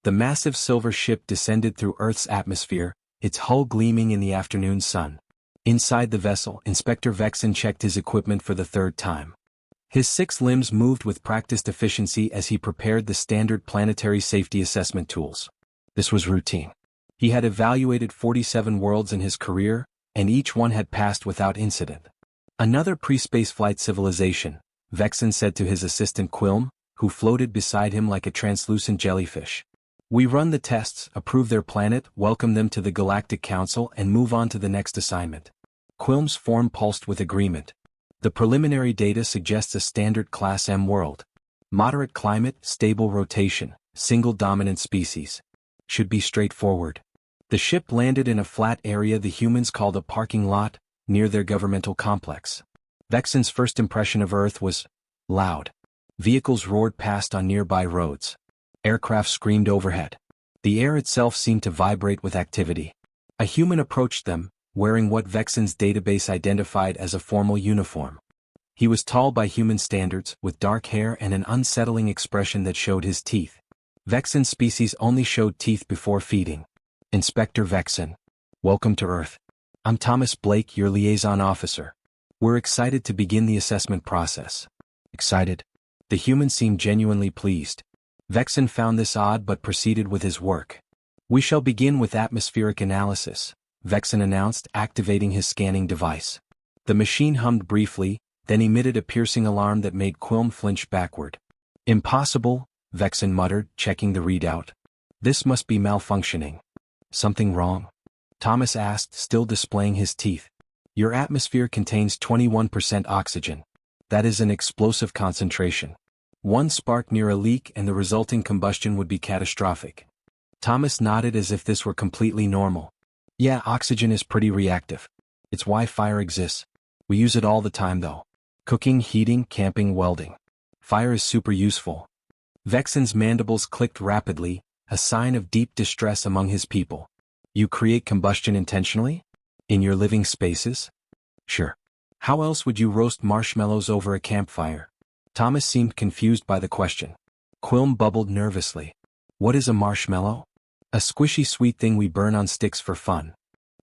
The massive silver ship descended through Earth's atmosphere, its hull gleaming in the afternoon sun. Inside the vessel, Inspector Vexen checked his equipment for the third time. His 6 limbs moved with practiced efficiency as he prepared the standard planetary safety assessment tools. This was routine. He had evaluated 47 worlds in his career, and each one had passed without incident. Another pre-spaceflight civilization, Vexen said to his assistant Quilm, who floated beside him like a translucent jellyfish. We run the tests, approve their planet, welcome them to the Galactic Council, and move on to the next assignment. Quilm's form pulsed with agreement. The preliminary data suggests a standard Class M world. Moderate climate, stable rotation, single dominant species. Should be straightforward. The ship landed in a flat area the humans called a parking lot, near their governmental complex. Vexen's first impression of Earth was loud. Vehicles roared past on nearby roads. Aircraft screamed overhead. The air itself seemed to vibrate with activity. A human approached them, wearing what Vexen's database identified as a formal uniform. He was tall by human standards, with dark hair and an unsettling expression that showed his teeth. Vexen's species only showed teeth before feeding. Inspector Vexen. Welcome to Earth. I'm Thomas Blake, your liaison officer. We're excited to begin the assessment process. Excited? The human seemed genuinely pleased. Vexen found this odd but proceeded with his work. We shall begin with atmospheric analysis, Vexen announced, activating his scanning device. The machine hummed briefly, then emitted a piercing alarm that made Quilm flinch backward. Impossible, Vexen muttered, checking the readout. This must be malfunctioning. Something wrong? Thomas asked, still displaying his teeth. Your atmosphere contains 21% oxygen. That is an explosive concentration. One spark near a leak and the resulting combustion would be catastrophic. Thomas nodded as if this were completely normal. Yeah, oxygen is pretty reactive. It's why fire exists. We use it all the time though. Cooking, heating, camping, welding. Fire is super useful. Vexen's mandibles clicked rapidly, a sign of deep distress among his people. You create combustion intentionally? In your living spaces? Sure. How else would you roast marshmallows over a campfire? Thomas seemed confused by the question. Quilm bubbled nervously. What is a marshmallow? A squishy sweet thing we burn on sticks for fun.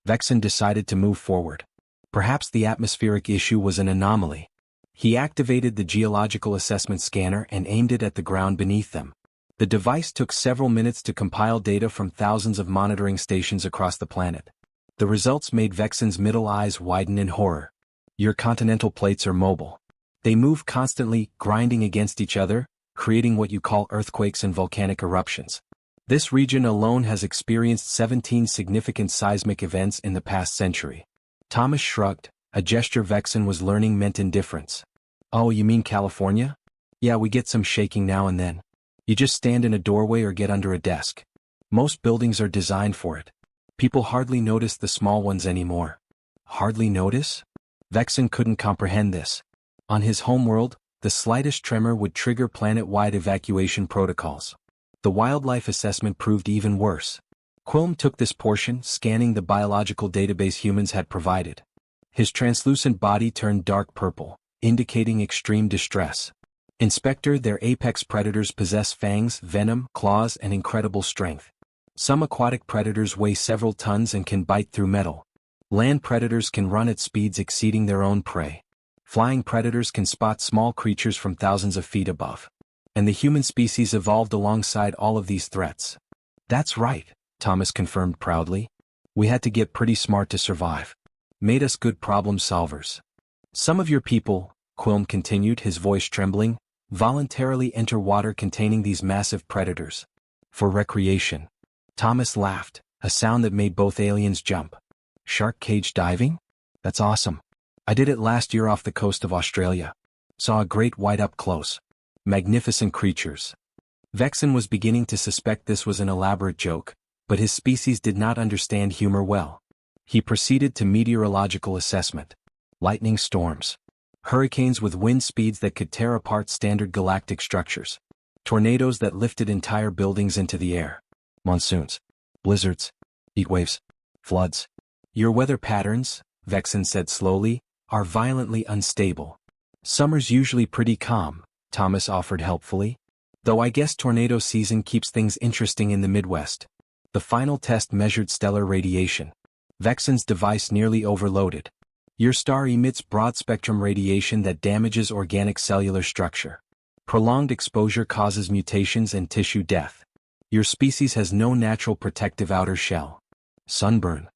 Vexen decided to move forward. Perhaps the atmospheric issue was an anomaly. He activated the geological assessment scanner and aimed it at the ground beneath them. The device took several minutes to compile data from thousands of monitoring stations across the planet. The results made Vexen's middle eyes widen in horror. Your continental plates are mobile. They move constantly, grinding against each other, creating what you call earthquakes and volcanic eruptions. This region alone has experienced 17 significant seismic events in the past century. Thomas shrugged, a gesture Vexen was learning meant indifference. Oh, you mean California? Yeah, we get some shaking now and then. You just stand in a doorway or get under a desk. Most buildings are designed for it. People hardly notice the small ones anymore. Hardly notice? Vexen couldn't comprehend this. On his homeworld, the slightest tremor would trigger planet-wide evacuation protocols. The wildlife assessment proved even worse. Quilm took this portion, scanning the biological database humans had provided. His translucent body turned dark purple, indicating extreme distress. Inspector, their apex predators possess fangs, venom, claws, and incredible strength. Some aquatic predators weigh several tons and can bite through metal. Land predators can run at speeds exceeding their own prey. Flying predators can spot small creatures from thousands of feet above. And the human species evolved alongside all of these threats. That's right, Thomas confirmed proudly. We had to get pretty smart to survive. Made us good problem solvers. Some of your people, Quilm continued, his voice trembling, voluntarily enter water containing these massive predators. For recreation. Thomas laughed, a sound that made both aliens jump. Shark cage diving? That's awesome. I did it last year off the coast of Australia. Saw a great white up close. Magnificent creatures. Vexen was beginning to suspect this was an elaborate joke, but his species did not understand humor well. He proceeded to meteorological assessment. Lightning storms. Hurricanes with wind speeds that could tear apart standard galactic structures. Tornadoes that lifted entire buildings into the air. Monsoons. Blizzards. Heatwaves. Floods. Your weather patterns, Vexen said slowly, are violently unstable. Summer's usually pretty calm, Thomas offered helpfully. Though I guess tornado season keeps things interesting in the Midwest. The final test measured stellar radiation. Vexen's device nearly overloaded. Your star emits broad-spectrum radiation that damages organic cellular structure. Prolonged exposure causes mutations and tissue death. Your species has no natural protective outer shell. Sunburn.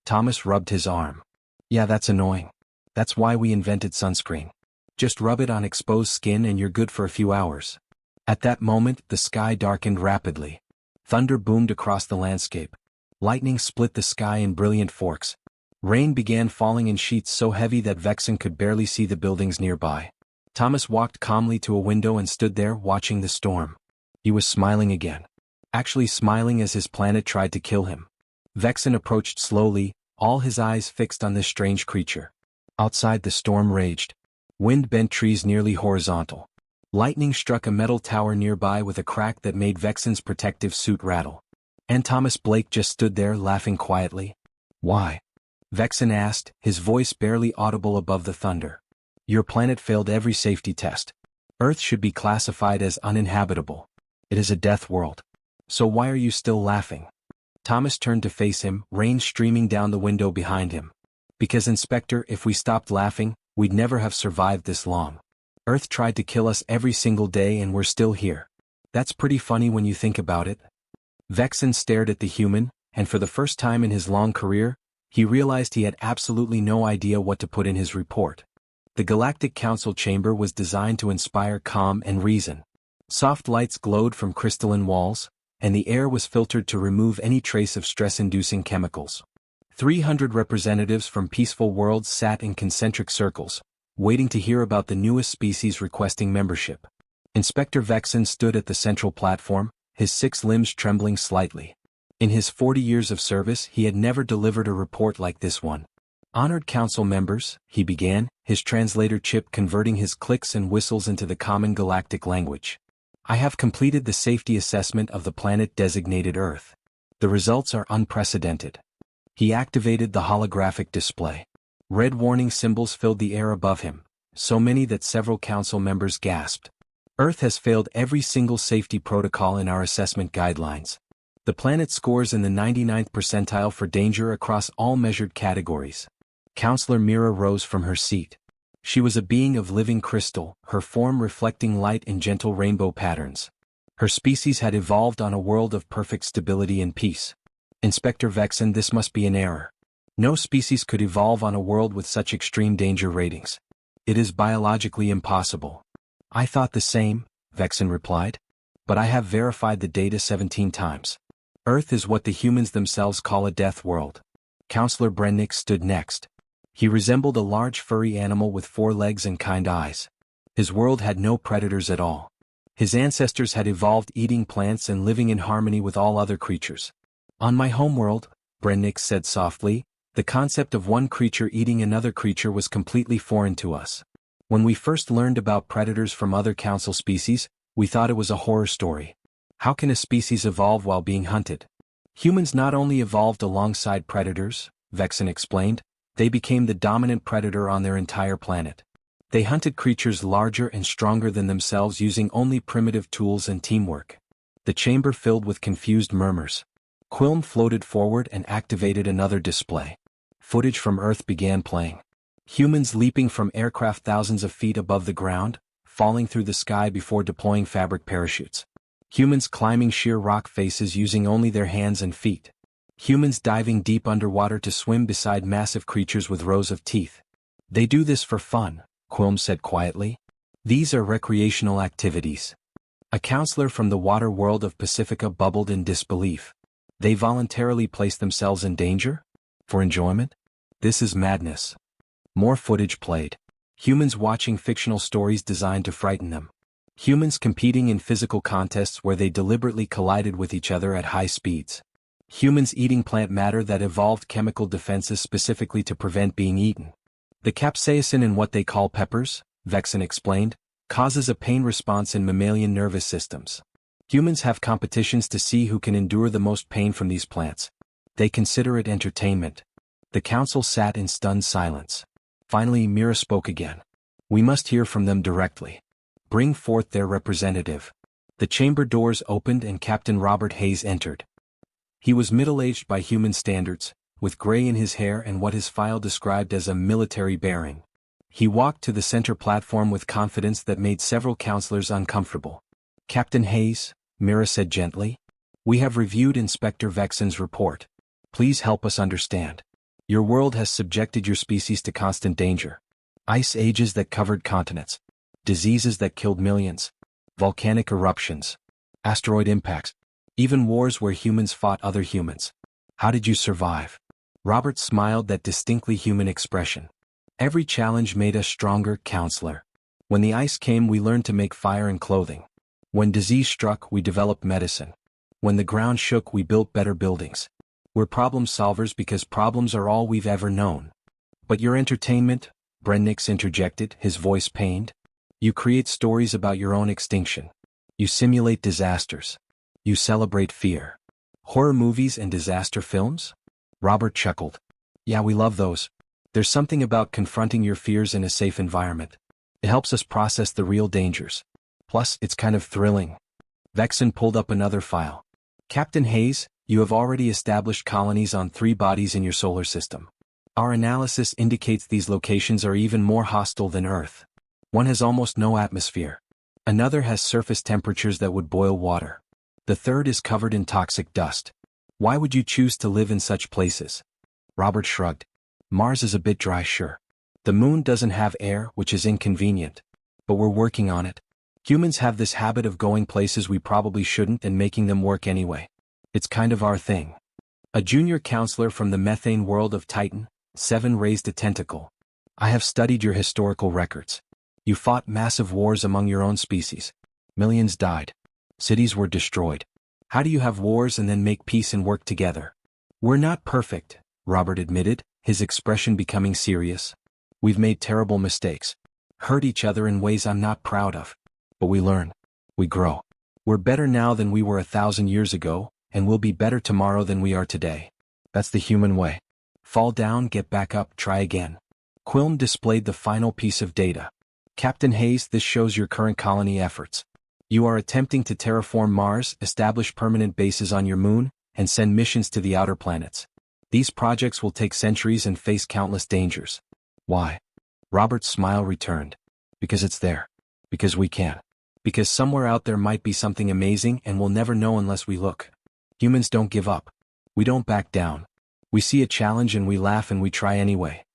Thomas rubbed his arm. Yeah, that's annoying. That's why we invented sunscreen. Just rub it on exposed skin and you're good for a few hours. At that moment, the sky darkened rapidly. Thunder boomed across the landscape. Lightning split the sky in brilliant forks. Rain began falling in sheets so heavy that Vexen could barely see the buildings nearby. Thomas walked calmly to a window and stood there watching the storm. He was smiling again. Actually smiling as his planet tried to kill him. Vexen approached slowly, all his eyes fixed on this strange creature. Outside the storm raged. Wind bent trees nearly horizontal. Lightning struck a metal tower nearby with a crack that made Vexen's protective suit rattle. And Thomas Blake just stood there laughing quietly. Why? Vexen asked, his voice barely audible above the thunder. Your planet failed every safety test. Earth should be classified as uninhabitable. It is a death world. So why are you still laughing? Thomas turned to face him, rain streaming down the window behind him. Because Inspector, if we stopped laughing, we'd never have survived this long. Earth tried to kill us every single day and we're still here. That's pretty funny when you think about it. Vexen stared at the human, and for the first time in his long career, he realized he had absolutely no idea what to put in his report. The Galactic Council chamber was designed to inspire calm and reason. Soft lights glowed from crystalline walls, and the air was filtered to remove any trace of stress-inducing chemicals. 300 representatives from peaceful worlds sat in concentric circles, waiting to hear about the newest species requesting membership. Inspector Vexen stood at the central platform, his 6 limbs trembling slightly. In his 40 years of service he had never delivered a report like this one. Honored council members, he began, his translator chip converting his clicks and whistles into the common galactic language. I have completed the safety assessment of the planet designated Earth. The results are unprecedented. He activated the holographic display. Red warning symbols filled the air above him, so many that several council members gasped. Earth has failed every single safety protocol in our assessment guidelines. The planet scores in the 99th percentile for danger across all measured categories. Counselor Mira rose from her seat. She was a being of living crystal, her form reflecting light in gentle rainbow patterns. Her species had evolved on a world of perfect stability and peace. Inspector Vexen, this must be an error. No species could evolve on a world with such extreme danger ratings. It is biologically impossible. I thought the same, Vexen replied. But I have verified the data 17 times. Earth is what the humans themselves call a death world. Counselor Brennick stood next. He resembled a large furry animal with 4 legs and kind eyes. His world had no predators at all. His ancestors had evolved eating plants and living in harmony with all other creatures. On my homeworld, Brennick said softly, the concept of one creature eating another creature was completely foreign to us. When we first learned about predators from other council species, we thought it was a horror story. How can a species evolve while being hunted? Humans not only evolved alongside predators, Vexen explained, they became the dominant predator on their entire planet. They hunted creatures larger and stronger than themselves using only primitive tools and teamwork. The chamber filled with confused murmurs. Quilm floated forward and activated another display. Footage from Earth began playing. Humans leaping from aircraft thousands of feet above the ground, falling through the sky before deploying fabric parachutes. Humans climbing sheer rock faces using only their hands and feet. Humans diving deep underwater to swim beside massive creatures with rows of teeth. They do this for fun, Quilm said quietly. These are recreational activities. A counselor from the water world of Pacifica bubbled in disbelief. They voluntarily place themselves in danger? For enjoyment? This is madness. More footage played. Humans watching fictional stories designed to frighten them. Humans competing in physical contests where they deliberately collided with each other at high speeds. Humans eating plant matter that evolved chemical defenses specifically to prevent being eaten. The capsaicin in what they call peppers, Vexen explained, causes a pain response in mammalian nervous systems. Humans have competitions to see who can endure the most pain from these plants. They consider it entertainment. The council sat in stunned silence. Finally Mira spoke again. We must hear from them directly. Bring forth their representative. The chamber doors opened and Captain Robert Hayes entered. He was middle-aged by human standards, with gray in his hair and what his file described as a military bearing. He walked to the center platform with confidence that made several counselors uncomfortable. "Captain Hayes," Mira said gently, "we have reviewed Inspector Vexen's report. Please help us understand. Your world has subjected your species to constant danger. Ice ages that covered continents. Diseases that killed millions. Volcanic eruptions. Asteroid impacts. Even wars where humans fought other humans. How did you survive?" Robert smiled that distinctly human expression. "Every challenge made us stronger, counselor. When the ice came, we learned to make fire and clothing. When disease struck, we developed medicine. When the ground shook, we built better buildings. We're problem solvers because problems are all we've ever known." "But your entertainment," Brennix interjected, his voice pained. "You create stories about your own extinction. You simulate disasters. You celebrate fear. Horror movies and disaster films?" Robert chuckled. "Yeah, we love those. There's something about confronting your fears in a safe environment. It helps us process the real dangers. Plus, it's kind of thrilling." Vexen pulled up another file. "Captain Hayes, you have already established colonies on 3 bodies in your solar system. Our analysis indicates these locations are even more hostile than Earth. One has almost no atmosphere. Another has surface temperatures that would boil water. The third is covered in toxic dust. Why would you choose to live in such places?" Robert shrugged. "Mars is a bit dry, sure. The moon doesn't have air, which is inconvenient. But we're working on it. Humans have this habit of going places we probably shouldn't and making them work anyway. It's kind of our thing." A junior counselor from the methane world of Titan, 7 raised a tentacle. "I have studied your historical records. You fought massive wars among your own species. Millions died. Cities were destroyed. How do you have wars and then make peace and work together?" "We're not perfect," Robert admitted, his expression becoming serious. "We've made terrible mistakes. Hurt each other in ways I'm not proud of. But we learn. We grow. We're better now than we were 1,000 years ago, and we'll be better tomorrow than we are today. That's the human way. Fall down, get back up, try again." Quilm displayed the final piece of data. "Captain Hayes, this shows your current colony efforts. You are attempting to terraform Mars, establish permanent bases on your moon, and send missions to the outer planets. These projects will take centuries and face countless dangers. Why?" Robert's smile returned. "Because it's there. Because we can. Because somewhere out there might be something amazing and we'll never know unless we look. Humans don't give up. We don't back down. We see a challenge and we laugh and we try anyway."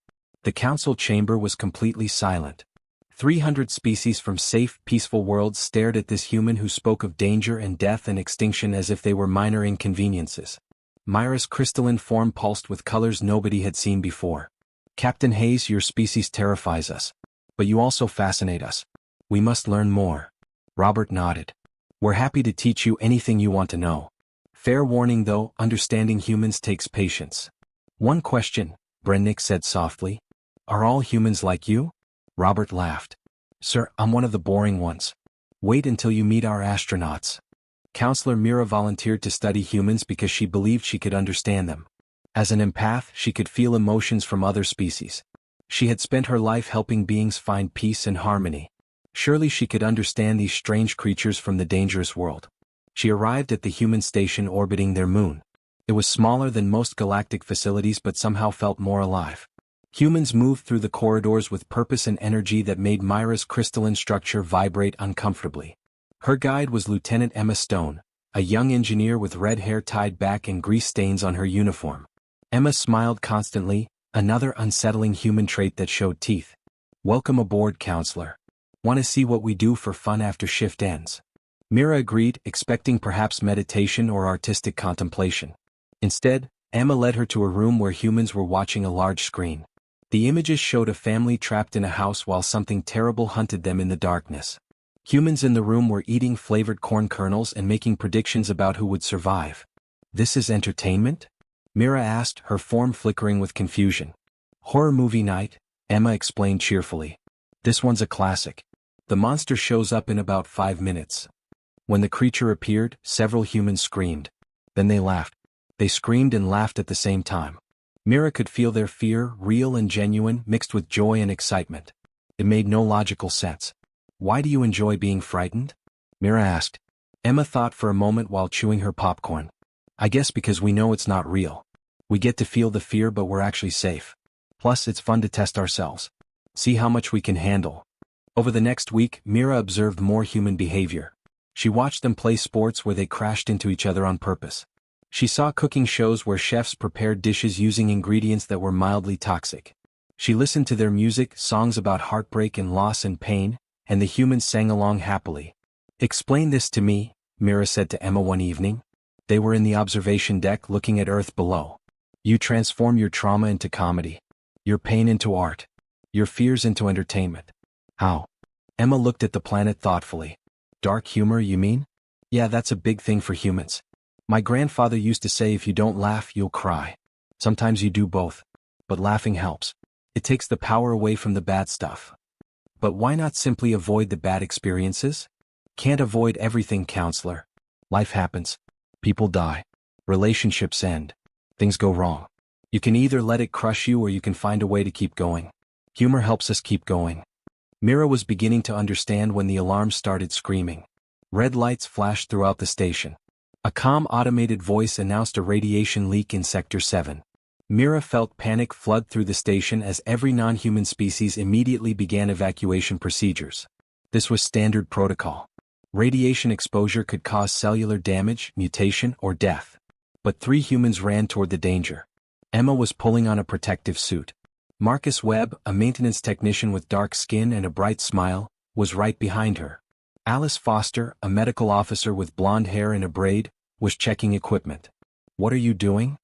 The council chamber was completely silent. 300 species from safe, peaceful worlds stared at this human who spoke of danger and death and extinction as if they were minor inconveniences. Myra's crystalline form pulsed with colors nobody had seen before. "Captain Hayes, your species terrifies us. But you also fascinate us. We must learn more." Robert nodded. "We're happy to teach you anything you want to know. Fair warning though, understanding humans takes patience." "One question," Brennix said softly. "Are all humans like you?" Robert laughed. "Sir, I'm one of the boring ones. Wait until you meet our astronauts." Counselor Mira volunteered to study humans because she believed she could understand them. As an empath, she could feel emotions from other species. She had spent her life helping beings find peace and harmony. Surely she could understand these strange creatures from the dangerous world. She arrived at the human station orbiting their moon. It was smaller than most galactic facilities but somehow felt more alive. Humans moved through the corridors with purpose and energy that made Myra's crystalline structure vibrate uncomfortably. Her guide was Lieutenant Emma Stone, a young engineer with red hair tied back and grease stains on her uniform. Emma smiled constantly, another unsettling human trait that showed teeth. "Welcome aboard, counselor. Want to see what we do for fun after shift ends?" Mira agreed, expecting perhaps meditation or artistic contemplation. Instead, Emma led her to a room where humans were watching a large screen. The images showed a family trapped in a house while something terrible hunted them in the darkness. Humans in the room were eating flavored corn kernels and making predictions about who would survive. "This is entertainment?" Mira asked, her form flickering with confusion. "Horror movie night," Emma explained cheerfully. "This one's a classic. The monster shows up in about 5 minutes." When the creature appeared, several humans screamed. Then they laughed. They screamed and laughed at the same time. Mira could feel their fear, real and genuine, mixed with joy and excitement. It made no logical sense. "Why do you enjoy being frightened?" Mira asked. Emma thought for a moment while chewing her popcorn. I guess because we know it's not real. We get to feel the fear but we're actually safe. Plus it's fun to test ourselves. See how much we can handle. Over the next week, Mira observed more human behavior. She watched them play sports where they crashed into each other on purpose. She saw cooking shows where chefs prepared dishes using ingredients that were mildly toxic. She listened to their music, songs about heartbreak and loss and pain, and the humans sang along happily. Explain this to me, Mira said to Emma one evening. They were in the observation deck looking at Earth below. You transform your trauma into comedy. Your pain into art. Your fears into entertainment. How? Emma looked at the planet thoughtfully. Dark humor, you mean? Yeah, that's a big thing for humans. My grandfather used to say if you don't laugh, you'll cry. Sometimes you do both. But laughing helps. It takes the power away from the bad stuff. But why not simply avoid the bad experiences? Can't avoid everything, counselor. Life happens. People die. Relationships end. Things go wrong. You can either let it crush you or you can find a way to keep going. Humor helps us keep going. Mira was beginning to understand when the alarm started screaming. Red lights flashed throughout the station. A calm automated voice announced a radiation leak in Sector 7. Mira felt panic flood through the station as every non-human species immediately began evacuation procedures. This was standard protocol. Radiation exposure could cause cellular damage, mutation, or death. But 3 humans ran toward the danger. Emma was pulling on a protective suit. Marcus Webb, a maintenance technician with dark skin and a bright smile, was right behind her. Alice Foster, a medical officer with blonde hair and a braid, was checking equipment. What are you doing?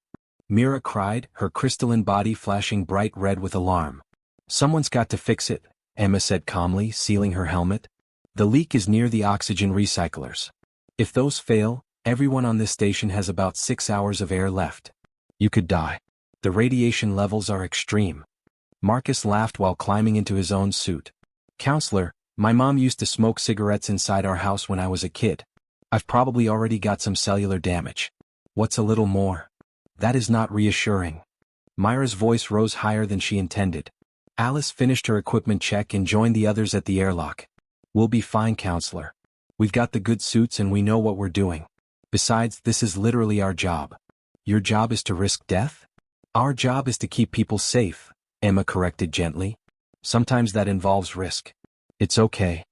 Mira cried, her crystalline body flashing bright red with alarm. Someone's got to fix it, Emma said calmly, sealing her helmet. The leak is near the oxygen recyclers. If those fail, everyone on this station has about 6 hours of air left. You could die. The radiation levels are extreme. Marcus laughed while climbing into his own suit. Counselor, my mom used to smoke cigarettes inside our house when I was a kid. I've probably already got some cellular damage. What's a little more? That is not reassuring. Myra's voice rose higher than she intended. Alice finished her equipment check and joined the others at the airlock. We'll be fine, counselor. We've got the good suits and we know what we're doing. Besides, this is literally our job. Your job is to risk death? Our job is to keep people safe, Emma corrected gently. Sometimes that involves risk. It's okay.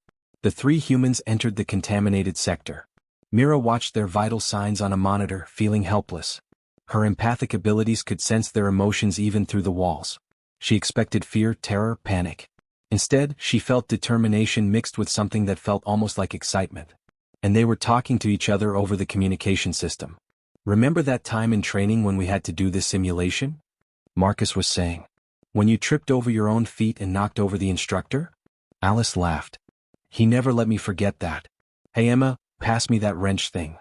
The 3 humans entered the contaminated sector. Mira watched their vital signs on a monitor, feeling helpless. Her empathic abilities could sense their emotions even through the walls. She expected fear, terror, panic. Instead, she felt determination mixed with something that felt almost like excitement. And they were talking to each other over the communication system. Remember that time in training when we had to do this simulation? Marcus was saying. When you tripped over your own feet and knocked over the instructor? Alice laughed. He never let me forget that. Hey Emma, pass me that wrench thing.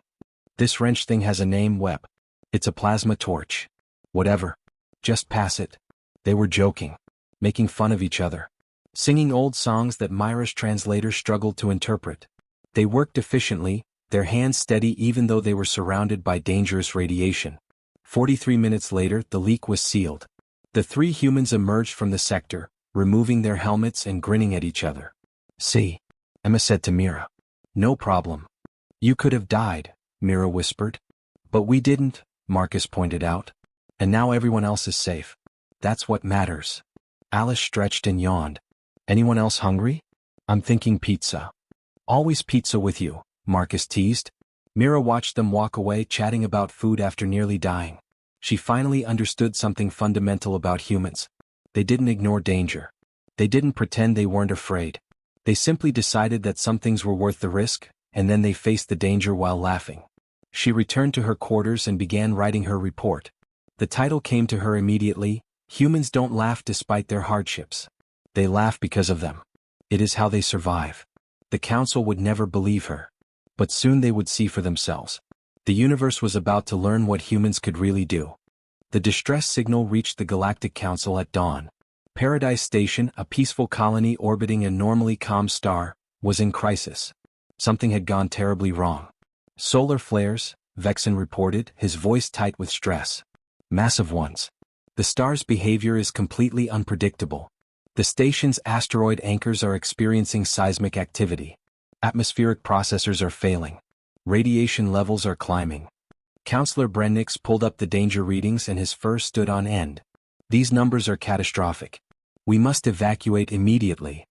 This wrench thing has a name, Webb. It's a plasma torch. Whatever. Just pass it. They were joking. Making fun of each other. Singing old songs that Myra's translator struggled to interpret. They worked efficiently, their hands steady even though they were surrounded by dangerous radiation. 43 minutes later, the leak was sealed. The 3 humans emerged from the sector, removing their helmets and grinning at each other. See, Emma said to Mira. No problem. You could have died, Mira whispered. But we didn't, Marcus pointed out. And now everyone else is safe. That's what matters. Alice stretched and yawned. Anyone else hungry? I'm thinking pizza. Always pizza with you, Marcus teased. Mira watched them walk away chatting about food after nearly dying. She finally understood something fundamental about humans. They didn't ignore danger. They didn't pretend they weren't afraid. They simply decided that some things were worth the risk, and then they faced the danger while laughing. She returned to her quarters and began writing her report. The title came to her immediately, Humans Don't Laugh Despite Their Hardships. They laugh because of them. It is how they survive. The council would never believe her. But soon they would see for themselves. The universe was about to learn what humans could really do. The distress signal reached the Galactic Council at dawn. Paradise Station, a peaceful colony orbiting a normally calm star, was in crisis. Something had gone terribly wrong. Solar flares, Vexen reported, his voice tight with stress. Massive ones. The star's behavior is completely unpredictable. The station's asteroid anchors are experiencing seismic activity. Atmospheric processors are failing. Radiation levels are climbing. Counselor Brennix pulled up the danger readings and his fur stood on end. These numbers are catastrophic. We must evacuate immediately.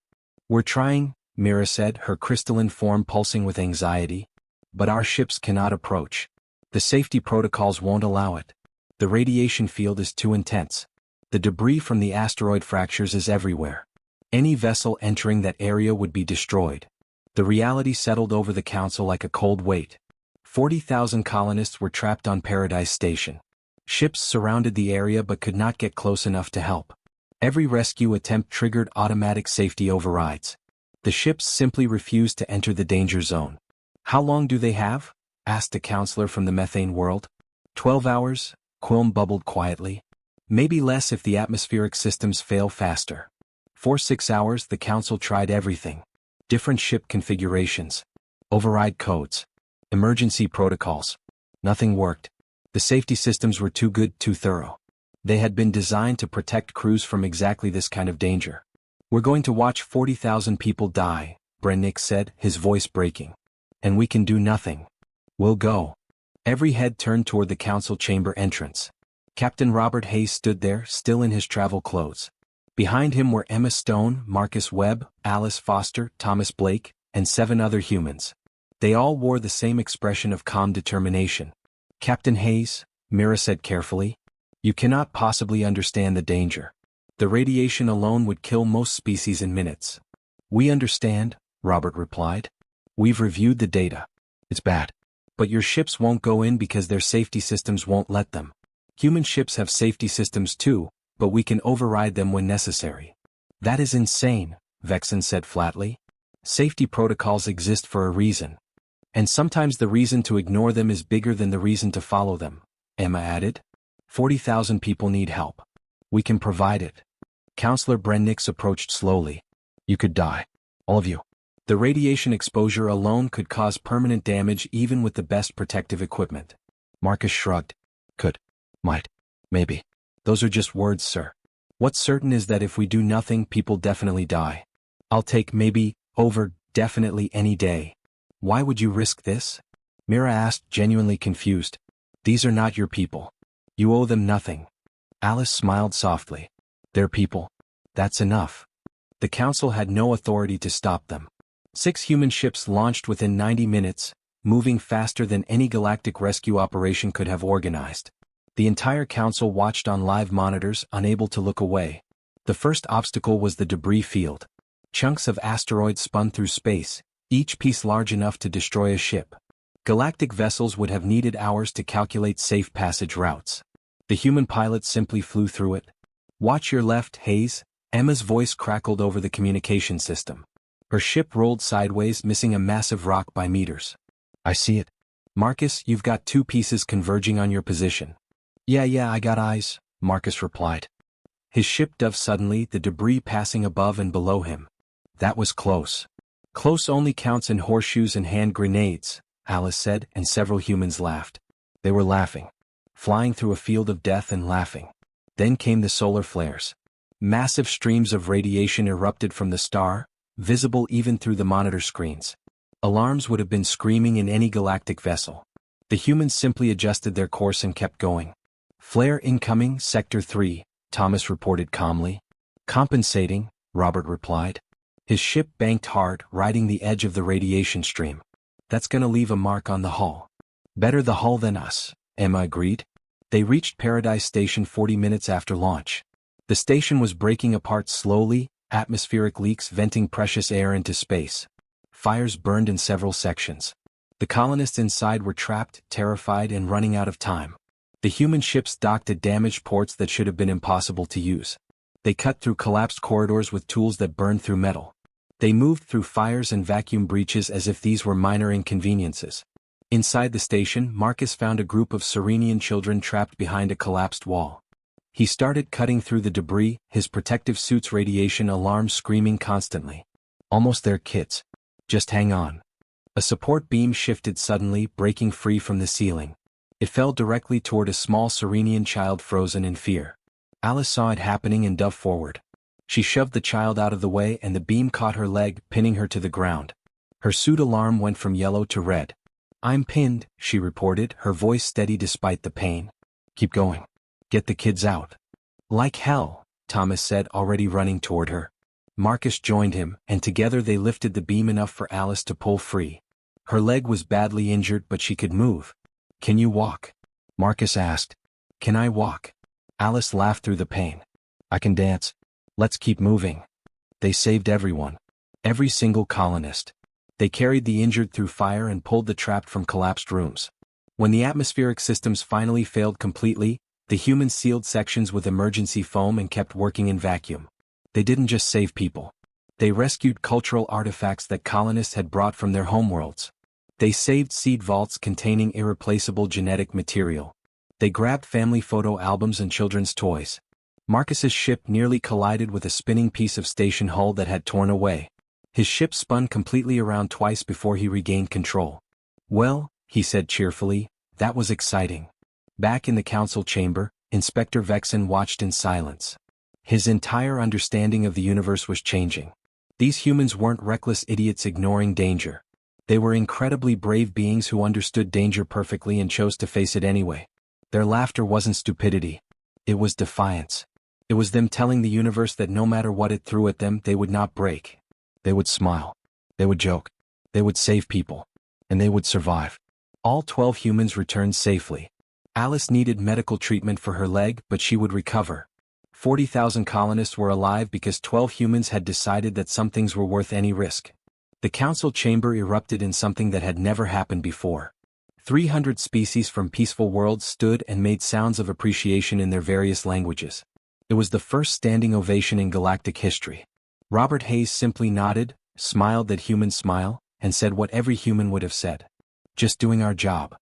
We're trying, Mira said, her crystalline form pulsing with anxiety. But our ships cannot approach. The safety protocols won't allow it. The radiation field is too intense. The debris from the asteroid fractures is everywhere. Any vessel entering that area would be destroyed. The reality settled over the council like a cold weight. 40,000 colonists were trapped on Paradise Station. Ships surrounded the area but could not get close enough to help. Every rescue attempt triggered automatic safety overrides. The ships simply refused to enter the danger zone. How long do they have? Asked a counselor from the methane world. 12 hours, Quilm bubbled quietly. Maybe less if the atmospheric systems fail faster. For 6 hours the council tried everything. Different ship configurations. Override codes. Emergency protocols. Nothing worked. The safety systems were too good, too thorough. They had been designed to protect crews from exactly this kind of danger. We're going to watch 40,000 people die, Brennix said, his voice breaking. And we can do nothing. We'll go. Every head turned toward the council chamber entrance. Captain Robert Hayes stood there, still in his travel clothes. Behind him were Emma Stone, Marcus Webb, Alice Foster, Thomas Blake, and 7 other humans. They all wore the same expression of calm determination. Captain Hayes, Mira said carefully, you cannot possibly understand the danger. The radiation alone would kill most species in minutes. We understand, Robert replied. We've reviewed the data. It's bad. But your ships won't go in because their safety systems won't let them. Human ships have safety systems too, but we can override them when necessary. That is insane, Vexen said flatly. Safety protocols exist for a reason. And sometimes the reason to ignore them is bigger than the reason to follow them, Emma added. 40,000 people need help. We can provide it. Counselor Brennix approached slowly. You could die. All of you. The radiation exposure alone could cause permanent damage even with the best protective equipment. Marcus shrugged. Could. Might. Maybe. Those are just words, sir. What's certain is that if we do nothing, people definitely die. I'll take maybe, over, definitely any day. Why would you risk this? Mira asked, genuinely confused. These are not your people. You owe them nothing. Alice smiled softly. They're people. That's enough. The council had no authority to stop them. 6 human ships launched within 90 minutes, moving faster than any galactic rescue operation could have organized. The entire council watched on live monitors, unable to look away. The first obstacle was the debris field. Chunks of asteroids spun through space, each piece large enough to destroy a ship. Galactic vessels would have needed hours to calculate safe passage routes. The human pilots simply flew through it. Watch your left, Hayes. Emma's voice crackled over the communication system. Her ship rolled sideways, missing a massive rock by meters. I see it. Marcus, you've got 2 pieces converging on your position. Yeah, I got eyes, Marcus replied. His ship dove suddenly, the debris passing above and below him. That was close. Close only counts in horseshoes and hand grenades, Alice said, and several humans laughed. They were laughing. Flying through a field of death and laughing. Then came the solar flares. Massive streams of radiation erupted from the star, visible even through the monitor screens. Alarms would have been screaming in any galactic vessel. The humans simply adjusted their course and kept going. Flare incoming, Sector 3, Thomas reported calmly. Compensating, Robert replied. His ship banked hard, riding the edge of the radiation stream. That's gonna leave a mark on the hull. Better the hull than us, Emma agreed. They reached Paradise Station 40 minutes after launch. The station was breaking apart slowly, atmospheric leaks venting precious air into space. Fires burned in several sections. The colonists inside were trapped, terrified, and running out of time. The human ships docked at damaged ports that should have been impossible to use. They cut through collapsed corridors with tools that burned through metal. They moved through fires and vacuum breaches as if these were minor inconveniences. Inside the station, Marcus found a group of Serenian children trapped behind a collapsed wall. He started cutting through the debris, his protective suit's radiation alarms screaming constantly. Almost there, kids. Just hang on. A support beam shifted suddenly, breaking free from the ceiling. It fell directly toward a small Serenian child frozen in fear. Alice saw it happening and dove forward. She shoved the child out of the way and the beam caught her leg, pinning her to the ground. Her suit alarm went from yellow to red. I'm pinned, she reported, her voice steady despite the pain. Keep going. Get the kids out. Like hell, Thomas said, already running toward her. Marcus joined him, and together they lifted the beam enough for Alice to pull free. Her leg was badly injured, but she could move. Can you walk? Marcus asked. Can I walk? Alice laughed through the pain. I can dance. Let's keep moving. They saved everyone. Every single colonist. They carried the injured through fire and pulled the trapped from collapsed rooms. When the atmospheric systems finally failed completely, the humans sealed sections with emergency foam and kept working in vacuum. They didn't just save people. They rescued cultural artifacts that colonists had brought from their homeworlds. They saved seed vaults containing irreplaceable genetic material. They grabbed family photo albums and children's toys. Marcus's ship nearly collided with a spinning piece of station hull that had torn away. His ship spun completely around twice before he regained control. Well, he said cheerfully, that was exciting. Back in the council chamber, Inspector Vexen watched in silence. His entire understanding of the universe was changing. These humans weren't reckless idiots ignoring danger. They were incredibly brave beings who understood danger perfectly and chose to face it anyway. Their laughter wasn't stupidity. It was defiance. It was them telling the universe that no matter what it threw at them, they would not break. They would smile. They would joke. They would save people. And they would survive. All 12 humans returned safely. Alice needed medical treatment for her leg, but she would recover. 40,000 colonists were alive because 12 humans had decided that some things were worth any risk. The council chamber erupted in something that had never happened before. 300 species from peaceful worlds stood and made sounds of appreciation in their various languages. It was the first standing ovation in galactic history. Robert Hayes simply nodded, smiled that human smile, and said what every human would have said. Just doing our job.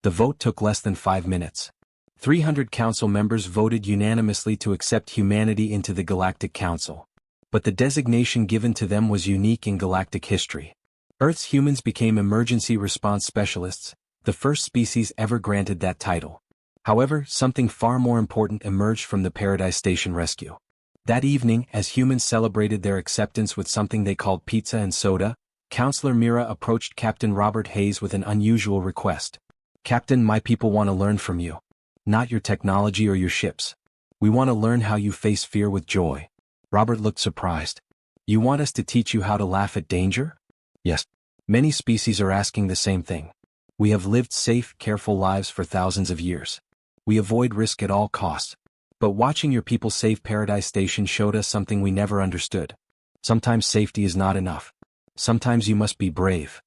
The vote took less than 5 minutes. 300 council members voted unanimously to accept humanity into the Galactic Council. But the designation given to them was unique in galactic history. Earth's humans became emergency response specialists, the first species ever granted that title. However, something far more important emerged from the Paradise Station rescue. That evening, as humans celebrated their acceptance with something they called pizza and soda, Counselor Mira approached Captain Robert Hayes with an unusual request. Captain, my people want to learn from you. Not your technology or your ships. We want to learn how you face fear with joy. Robert looked surprised. You want us to teach you how to laugh at danger? Yes. Many species are asking the same thing. We have lived safe, careful lives for thousands of years. We avoid risk at all costs. But watching your people save Paradise Station showed us something we never understood. Sometimes safety is not enough. Sometimes you must be brave.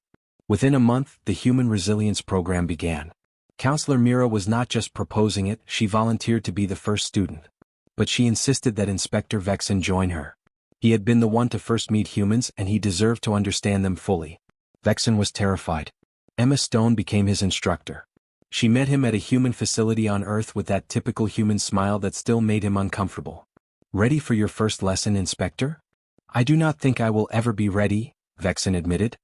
Within a month, the Human Resilience Program began. Counselor Mira was not just proposing it, she volunteered to be the first student. But she insisted that Inspector Vexen join her. He had been the one to first meet humans and he deserved to understand them fully. Vexen was terrified. Emma Stone became his instructor. She met him at a human facility on Earth with that typical human smile that still made him uncomfortable. Ready for your first lesson, Inspector? I do not think I will ever be ready, Vexen admitted.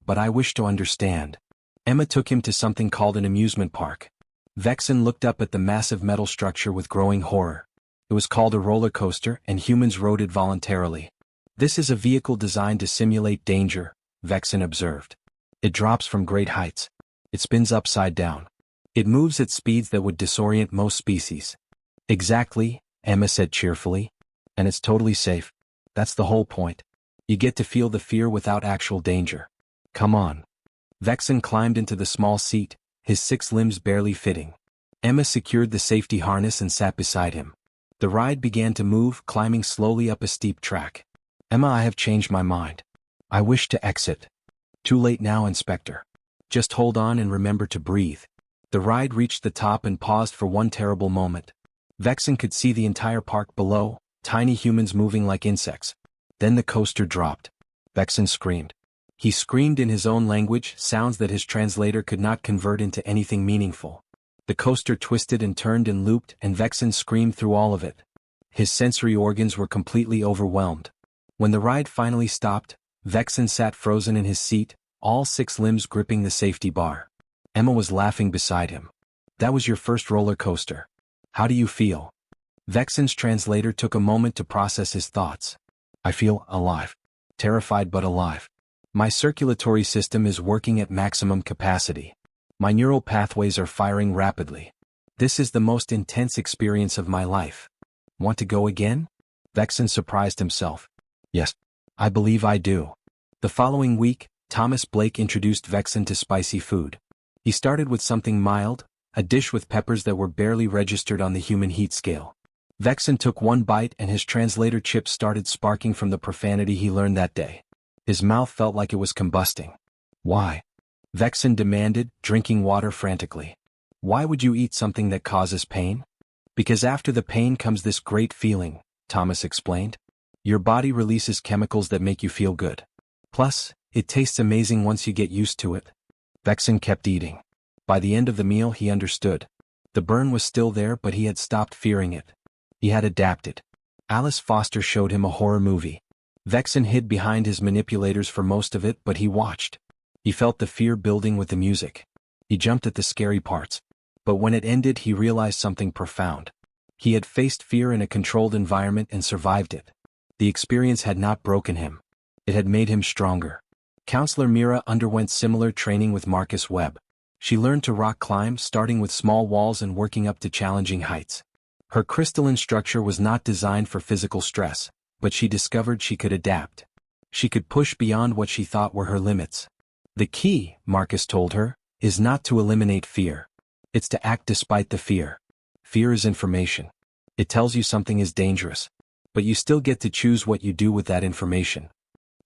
But I wish to understand. Emma took him to something called an amusement park. Vexen looked up at the massive metal structure with growing horror. It was called a roller coaster and humans rode it voluntarily. This is a vehicle designed to simulate danger, Vexen observed. It drops from great heights. It spins upside down. It moves at speeds that would disorient most species. Exactly, Emma said cheerfully. And it's totally safe. That's the whole point. You get to feel the fear without actual danger. Come on. Vexen climbed into the small seat, his 6 limbs barely fitting. Emma secured the safety harness and sat beside him. The ride began to move, climbing slowly up a steep track. Emma, I have changed my mind. I wish to exit. Too late now, Inspector. Just hold on and remember to breathe. The ride reached the top and paused for one terrible moment. Vexen could see the entire park below, tiny humans moving like insects. Then the coaster dropped. Vexen screamed. He screamed in his own language, sounds that his translator could not convert into anything meaningful. The coaster twisted and turned and looped, and Vexen screamed through all of it. His sensory organs were completely overwhelmed. When the ride finally stopped, Vexen sat frozen in his seat, all 6 limbs gripping the safety bar. Emma was laughing beside him. That was your first roller coaster. How do you feel? Vexen's translator took a moment to process his thoughts. I feel alive. Terrified but alive. My circulatory system is working at maximum capacity. My neural pathways are firing rapidly. This is the most intense experience of my life. Want to go again? Vexen surprised himself. Yes, I believe I do. The following week, Thomas Blake introduced Vexen to spicy food. He started with something mild, a dish with peppers that were barely registered on the human heat scale. Vexen took one bite and his translator chips started sparking from the profanity he learned that day. His mouth felt like it was combusting. Why? Vexen demanded, drinking water frantically. Why would you eat something that causes pain? Because after the pain comes this great feeling, Thomas explained. Your body releases chemicals that make you feel good. Plus, it tastes amazing once you get used to it. Vexen kept eating. By the end of the meal he understood. The burn was still there but he had stopped fearing it. He had adapted. Alice Foster showed him a horror movie. Vexen hid behind his manipulators for most of it but he watched. He felt the fear building with the music. He jumped at the scary parts. But when it ended he realized something profound. He had faced fear in a controlled environment and survived it. The experience had not broken him. It had made him stronger. Counselor Mira underwent similar training with Marcus Webb. She learned to rock climb, starting with small walls and working up to challenging heights. Her crystalline structure was not designed for physical stress, but she discovered she could adapt. She could push beyond what she thought were her limits. The key, Marcus told her, is not to eliminate fear. It's to act despite the fear. Fear is information. It tells you something is dangerous. But you still get to choose what you do with that information.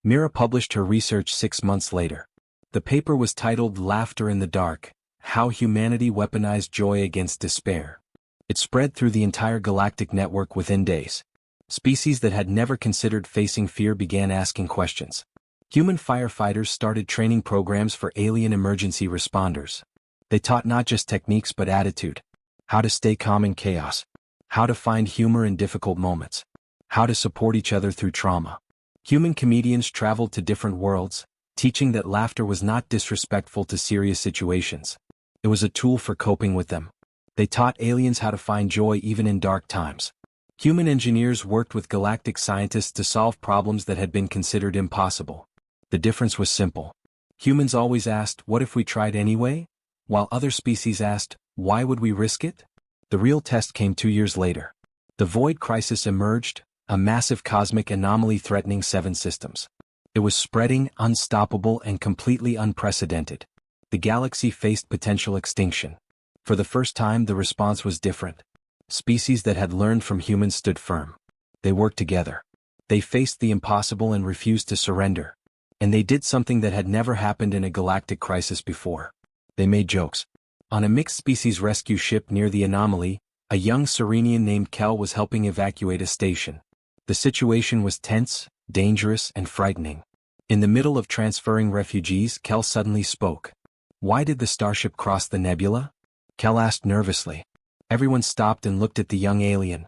Mira published her research 6 months later. The paper was titled Laughter in the Dark: How Humanity Weaponized Joy Against Despair. It spread through the entire galactic network within days. Species that had never considered facing fear began asking questions. Human firefighters started training programs for alien emergency responders. They taught not just techniques but attitude. How to stay calm in chaos. How to find humor in difficult moments. How to support each other through trauma. Human comedians traveled to different worlds, teaching that laughter was not disrespectful to serious situations. It was a tool for coping with them. They taught aliens how to find joy even in dark times. Human engineers worked with galactic scientists to solve problems that had been considered impossible. The difference was simple. Humans always asked, "What if we tried anyway?" While other species asked, "Why would we risk it?" The real test came 2 years later. The Void Crisis emerged, a massive cosmic anomaly threatening 7 systems. It was spreading, unstoppable, and completely unprecedented. The galaxy faced potential extinction. For the first time, the response was different. Species that had learned from humans stood firm. They worked together. They faced the impossible and refused to surrender. And they did something that had never happened in a galactic crisis before. They made jokes. On a mixed-species rescue ship near the anomaly, a young Serenian named Kel was helping evacuate a station. The situation was tense, dangerous, and frightening. In the middle of transferring refugees, Kel suddenly spoke. "Why did the starship cross the nebula?" Kel asked nervously. Everyone stopped and looked at the young alien.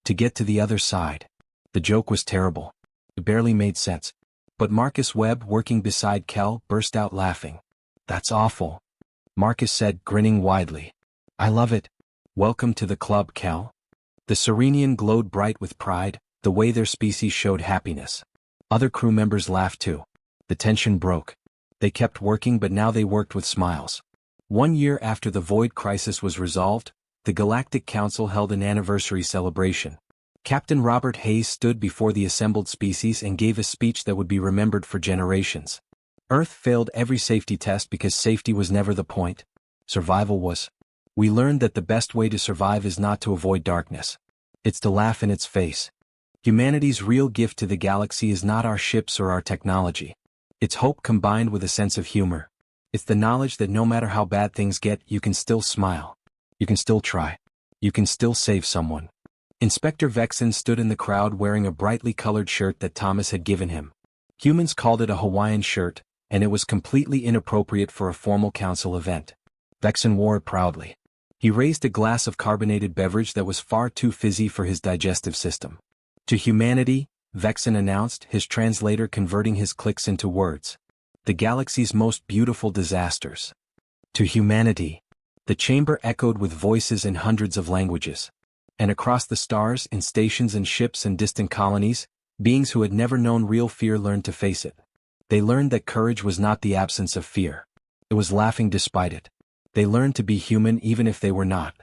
To get to the other side. The joke was terrible. It barely made sense. But Marcus Webb, working beside Kel, burst out laughing. "That's awful," Marcus said, grinning widely. "I love it. Welcome to the club, Kel." The Serenian glowed bright with pride, the way their species showed happiness. Other crew members laughed too. The tension broke. They kept working but now they worked with smiles. 1 year after the Void Crisis was resolved, the Galactic Council held an anniversary celebration. Captain Robert Hayes stood before the assembled species and gave a speech that would be remembered for generations. Earth failed every safety test because safety was never the point. Survival was. We learned that the best way to survive is not to avoid darkness. It's to laugh in its face. Humanity's real gift to the galaxy is not our ships or our technology. It's hope combined with a sense of humor. It's the knowledge that no matter how bad things get, you can still smile. You can still try. You can still save someone. Inspector Vexen stood in the crowd wearing a brightly colored shirt that Thomas had given him. Humans called it a Hawaiian shirt, and it was completely inappropriate for a formal council event. Vexen wore it proudly. He raised a glass of carbonated beverage that was far too fizzy for his digestive system. To humanity, Vexen announced, his translator converting his clicks into words. The galaxy's most beautiful disasters. To humanity. The chamber echoed with voices in hundreds of languages. And across the stars, in stations and ships and distant colonies, beings who had never known real fear learned to face it. They learned that courage was not the absence of fear. It was laughing despite it. They learned to be human even if they were not.